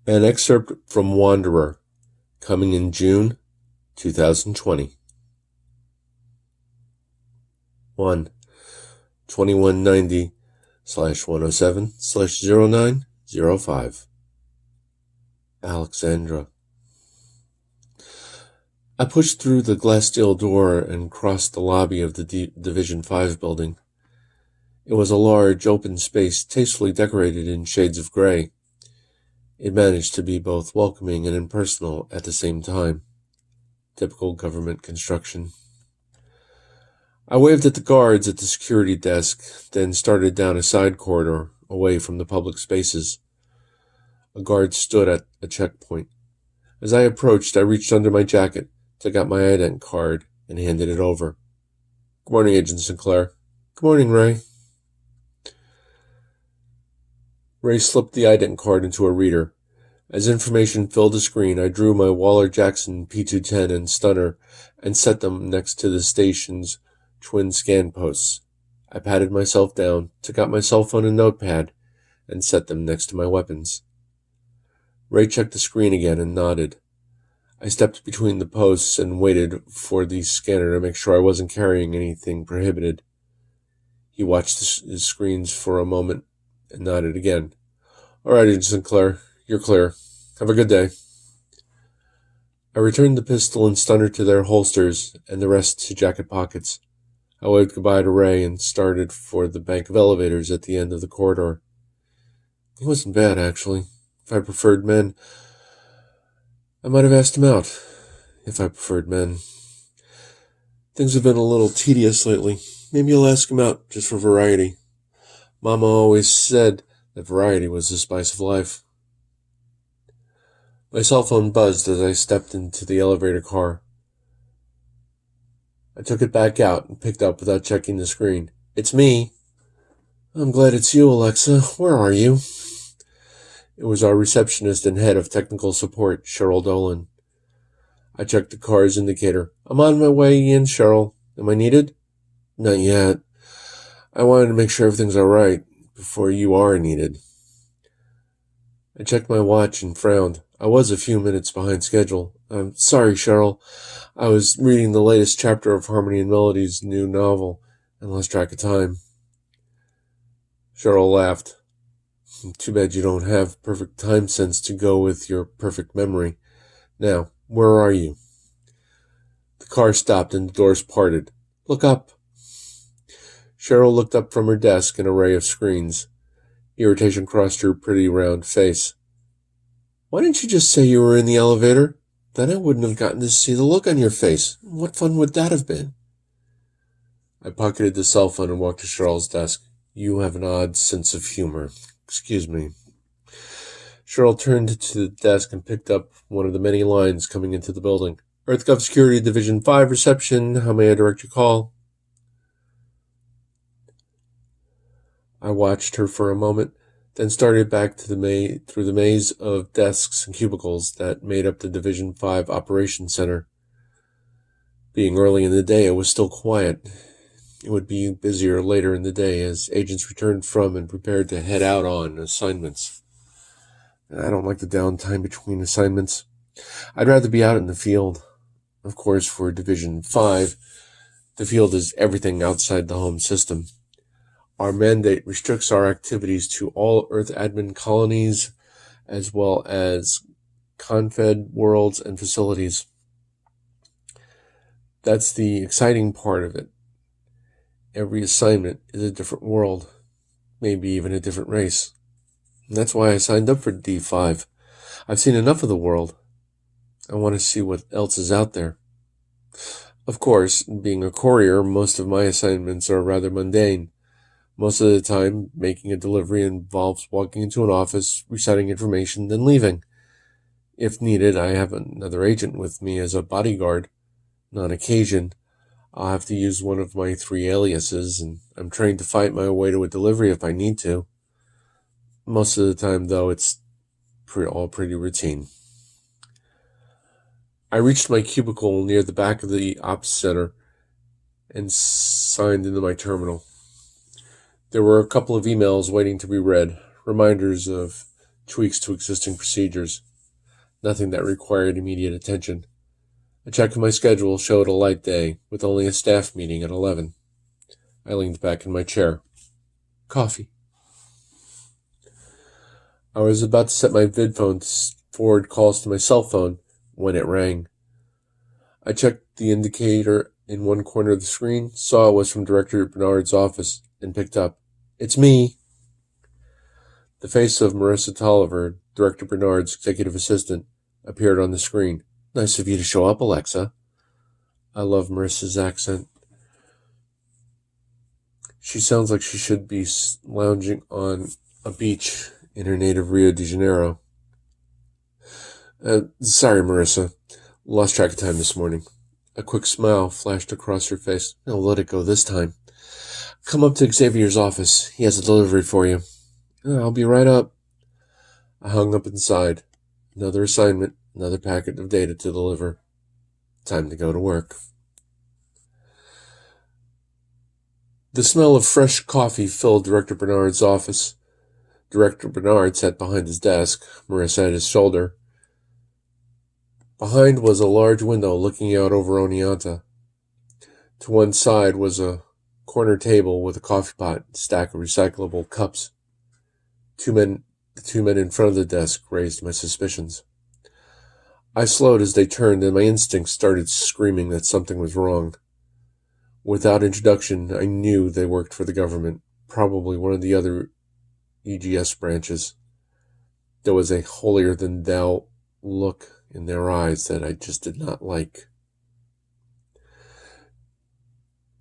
An excerpt from Wanderer, coming in June 2020. 1. 2190/107/0905. Alexandra. I pushed through the glass steel door and crossed the lobby of the Division 5 building. It was a large, open space tastefully decorated in shades of gray. It managed to be both welcoming and impersonal at the same time. Typical government construction. I waved at the guards at the security desk, then started down a side corridor away from the public spaces. A guard stood at a checkpoint. As I approached, I reached under my jacket, took out my ident card, and handed it over. "Good morning, Agent Sinclair." "Good morning, Ray." Ray slipped the ident card into a reader. As information filled the screen, I drew my Waller-Jackson P210 and stunner and set them next to the station's twin scan posts. I patted myself down, took out my cell phone and notepad, and set them next to my weapons. Ray checked the screen again and nodded. I stepped between the posts and waited for the scanner to make sure I wasn't carrying anything prohibited. He watched his screens for a moment and nodded again. "All right, Agent Sinclair, you're clear. Have a good day." I returned the pistol and stunner to their holsters and the rest to jacket pockets. I waved goodbye to Ray and started for the bank of elevators at the end of the corridor. He wasn't bad, actually. If I preferred men, I might have asked him out. If I preferred men. Things have been a little tedious lately. Maybe I'll ask him out, just for variety. Mama always said that variety was the spice of life. My cell phone buzzed as I stepped into the elevator car. I took it back out and picked up without checking the screen. "It's me." "I'm glad it's you, Alexa. Where are you?" It was our receptionist and head of technical support, Cheryl Dolan. I checked the car's indicator. "I'm on my way in, Cheryl. Am I needed?" "Not yet. I wanted to make sure everything's all right before you are needed." I checked my watch and frowned. I was a few minutes behind schedule. "I'm sorry, Cheryl. I was reading the latest chapter of Harmony and Melody's new novel and lost track of time." Cheryl laughed. "Too bad you don't have perfect time sense to go with your perfect memory. Now, where are you?" The car stopped and the doors parted. "Look up." Cheryl looked up from her desk, an array of screens. Irritation crossed her pretty round face. "Why didn't you just say you were in the elevator? Then I wouldn't have gotten to see the look on your face. What fun would that have been?" I pocketed the cell phone and walked to Cheryl's desk. "You have an odd sense of humor. Excuse me." Cheryl turned to the desk and picked up one of the many lines coming into the building. "EarthGov Security Division 5 reception. How may I direct your call?" I watched her for a moment, then started back to through the maze of desks and cubicles that made up the Division 5 Operations Center. Being early in the day, it was still quiet. It would be busier later in the day as agents returned from and prepared to head out on assignments. I don't like the downtime between assignments. I'd rather be out in the field. Of course, for Division 5, the field is everything outside the home system. Our mandate restricts our activities to all Earth admin colonies, as well as Confed worlds and facilities. That's the exciting part of it. Every assignment is a different world, maybe even a different race. And that's why I signed up for D5. I've seen enough of the world. I want to see what else is out there. Of course, being a courier, most of my assignments are rather mundane. Most of the time, making a delivery involves walking into an office, reciting information, then leaving. If needed, I have another agent with me as a bodyguard. On occasion, I'll have to use one of my 3 aliases, and I'm trained to fight my way to a delivery if I need to. Most of the time, though, it's all pretty routine. I reached my cubicle near the back of the ops center and signed into my terminal. There were a couple of emails waiting to be read, reminders of tweaks to existing procedures. Nothing that required immediate attention. A check of my schedule showed a light day, with only a staff meeting at 11. I leaned back in my chair. Coffee. I was about to set my vidphone to forward calls to my cell phone when it rang. I checked the indicator in one corner of the screen, saw it was from Director Bernard's office, and picked up. It's me. The face of Marissa Tolliver, Director Bernard's executive assistant, appeared on the screen. Nice of you to show up, Alexa. I love Marissa's accent. She sounds like she should be lounging on a beach in her native Rio de Janeiro. Sorry, Marissa. Lost track of time this morning. A quick smile flashed across her face. I'll let it go this time. Come up to Xavier's office. He has a delivery for you. I'll be right up. I hung up inside. Another assignment, another packet of data to deliver. Time to go to work. The smell of fresh coffee filled Director Bernard's office. Director Bernard sat behind his desk, Marissa at his shoulder. Behind was a large window looking out over Oneonta. To one side was a corner table with a coffee pot and stack of recyclable cups. The two men in front of the desk raised my suspicions. I slowed as they turned, and my instincts started screaming that something was wrong. Without introduction, I knew they worked for the government, probably one of the other EGS branches. There was a holier-than-thou look in their eyes that I just did not like.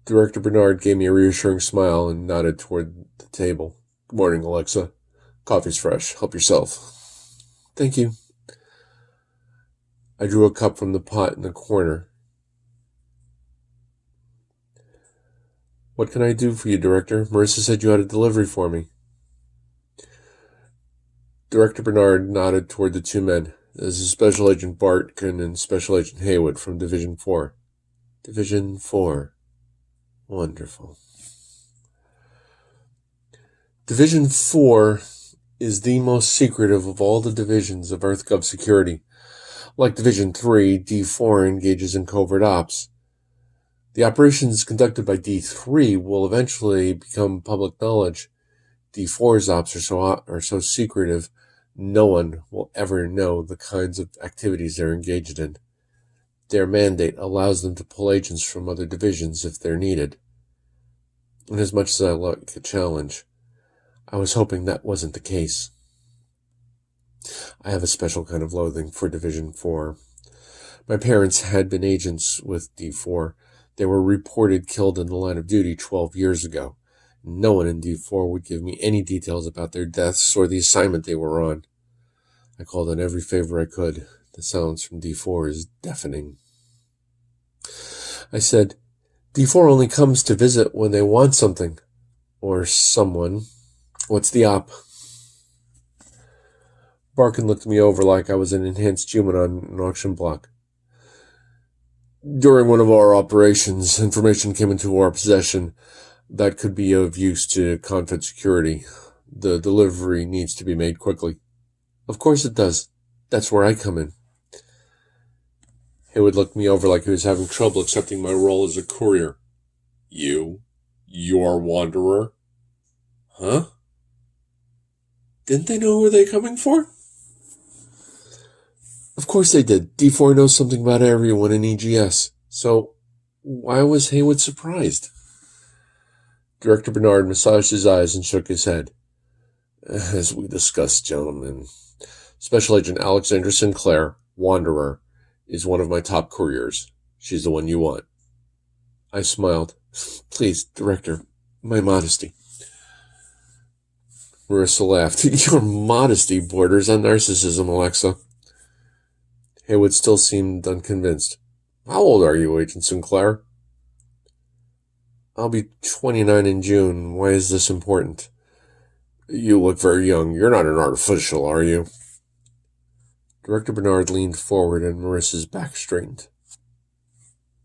Director Bernard gave me a reassuring smile and nodded toward the table. Good morning, Alexa. Coffee's fresh. Help yourself. Thank you. I drew a cup from the pot in the corner. What can I do for you, Director? Marissa said you had a delivery for me. Director Bernard nodded toward the two men. This is Special Agent Bartkin and Special Agent Haywood from Division 4. Division 4. Wonderful. Division 4 is the most secretive of all the divisions of EarthGov security. Like Division 3, D4 engages in covert ops. The operations conducted by D3 will eventually become public knowledge. D4's ops are so secretive, no one will ever know the kinds of activities they're engaged in. Their mandate allows them to pull agents from other divisions if they're needed. And as much as I like a challenge, I was hoping that wasn't the case. I have a special kind of loathing for Division 4. My parents had been agents with D4. They were reported killed in the line of duty 12 years ago. No one in D4 would give me any details about their deaths or the assignment they were on. I called on every favor I could. The silence from D4 is deafening. I said, D4 only comes to visit when they want something. Or someone. What's the op? Barkin looked me over like I was an enhanced human on an auction block. During one of our operations, information came into our possession that could be of use to Confed security. The delivery needs to be made quickly. Of course it does. That's where I come in. He would look me over like he was having trouble accepting my role as a courier. You're Wanderer? Huh? Didn't they know who they were coming for? Of course they did. D4 knows something about everyone in EGS. So, why was Haywood surprised? Director Bernard massaged his eyes and shook his head. As we discussed, gentlemen, Special Agent Alexandra Sinclair, Wanderer, is one of my top couriers. She's the one you want. I smiled. Please, Director, my modesty. Marissa laughed. Your modesty borders on narcissism, Alexa. Haywood still seemed unconvinced. How old are you, Agent Sinclair? I'll be 29 in June. Why is this important? You look very young. You're not an artificial, are you? Director Bernard leaned forward and Marissa's back straightened.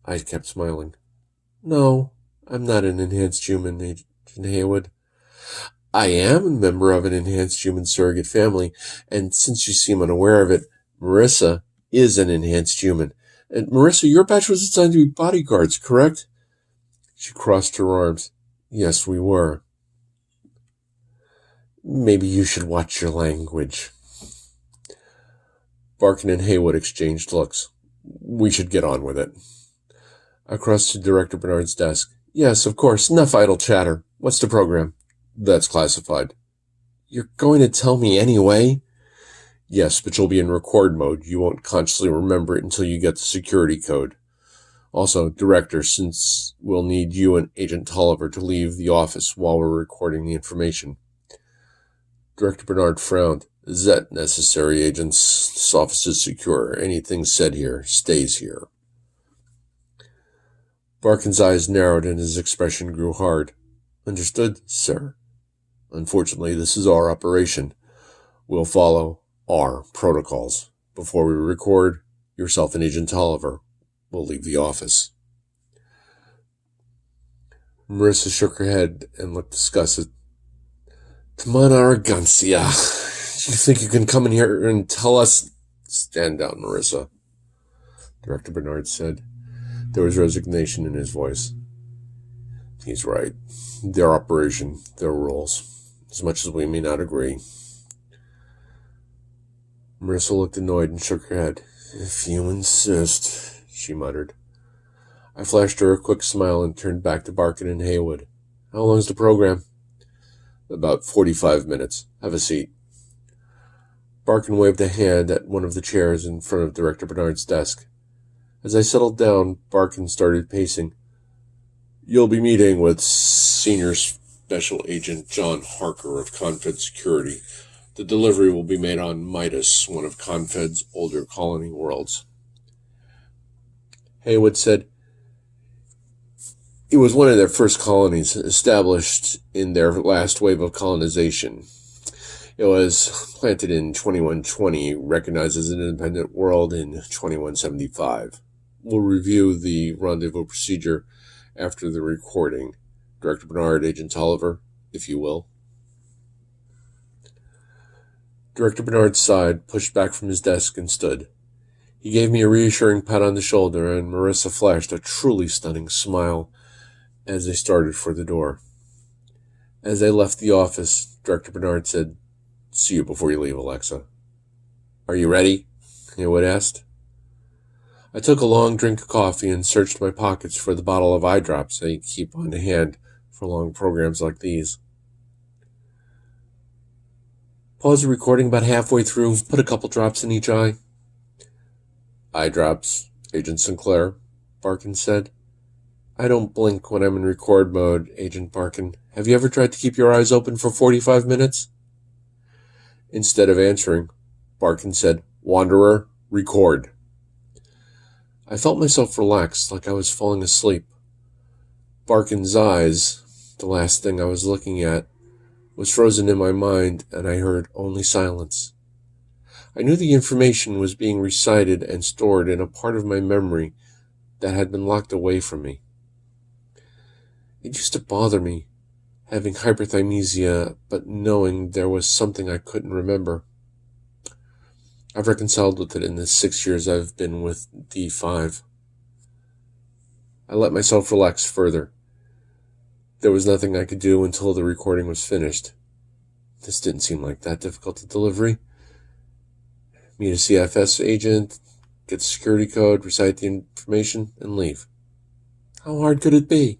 I kept smiling. No, I'm not an enhanced human, Agent Haywood. I am a member of an enhanced human surrogate family, and since you seem unaware of it, Marissa is an enhanced human. And Marissa, your batch was assigned to be bodyguards, correct? She crossed her arms. Yes, we were. Maybe you should watch your language. Barkin and Haywood exchanged looks. We should get on with it. I crossed to Director Bernard's desk. Yes, of course. Enough idle chatter. What's the program? That's classified. You're going to tell me anyway? Yes, but you'll be in record mode. You won't consciously remember it until you get the security code. Also, Director, since we'll need you and Agent Tolliver to leave the office while we're recording the information. Director Bernard frowned. Is that necessary, agents? This office is secure. Anything said here stays here. Barkin's eyes narrowed and his expression grew hard. Understood, sir. Unfortunately, this is our operation. We'll follow our protocols. Before we record, yourself and Agent Tolliver will leave the office. Marissa shook her head and looked disgusted. Come on, Arrogancia. You think you can come in here and tell us? Stand down, Marissa, Director Bernard said. There was resignation in his voice. He's right. Their operation, their rules. As much as we may not agree. Marissa looked annoyed and shook her head. If you insist, she muttered. I flashed her a quick smile and turned back to Barkin and Haywood. How long's the program? About 45 minutes. Have a seat. Barkin waved a hand at one of the chairs in front of Director Bernard's desk. As I settled down, Barkin started pacing. You'll be meeting with Senior Special Agent John Harker of Confed Security. The delivery will be made on Midas, one of Confed's older colony worlds. Haywood said, it was one of their first colonies, established in their last wave of colonization. It was planted in 2120, recognized as an independent world in 2175. We'll review the rendezvous procedure after the recording. Director Bernard, Agent Tolliver, if you will. Director Bernard sighed, pushed back from his desk, and stood. He gave me a reassuring pat on the shoulder, and Marissa flashed a truly stunning smile as they started for the door. As they left the office, Director Bernard said, See you before you leave, Alexa. Are you ready? Haywood asked. I took a long drink of coffee and searched my pockets for the bottle of eye drops I keep on hand for long programs like these. Pause the recording about halfway through, put a couple drops in each eye. Eye drops, Agent Sinclair, Barkin said. I don't blink when I'm in record mode, Agent Barkin. Have you ever tried to keep your eyes open for 45 minutes? Instead of answering, Barkin said, Wanderer, record. I felt myself relax, like I was falling asleep. Barkin's eyes, the last thing I was looking at, was frozen in my mind, and I heard only silence. I knew the information was being recited and stored in a part of my memory that had been locked away from me. It used to bother me, having hyperthymesia, but knowing there was something I couldn't remember. I've reconciled with it in the 6 years I've been with D5. I let myself relax further. There was nothing I could do until the recording was finished. This didn't seem like that difficult a delivery. Meet a CFS agent, get the security code, recite the information, and leave. How hard could it be?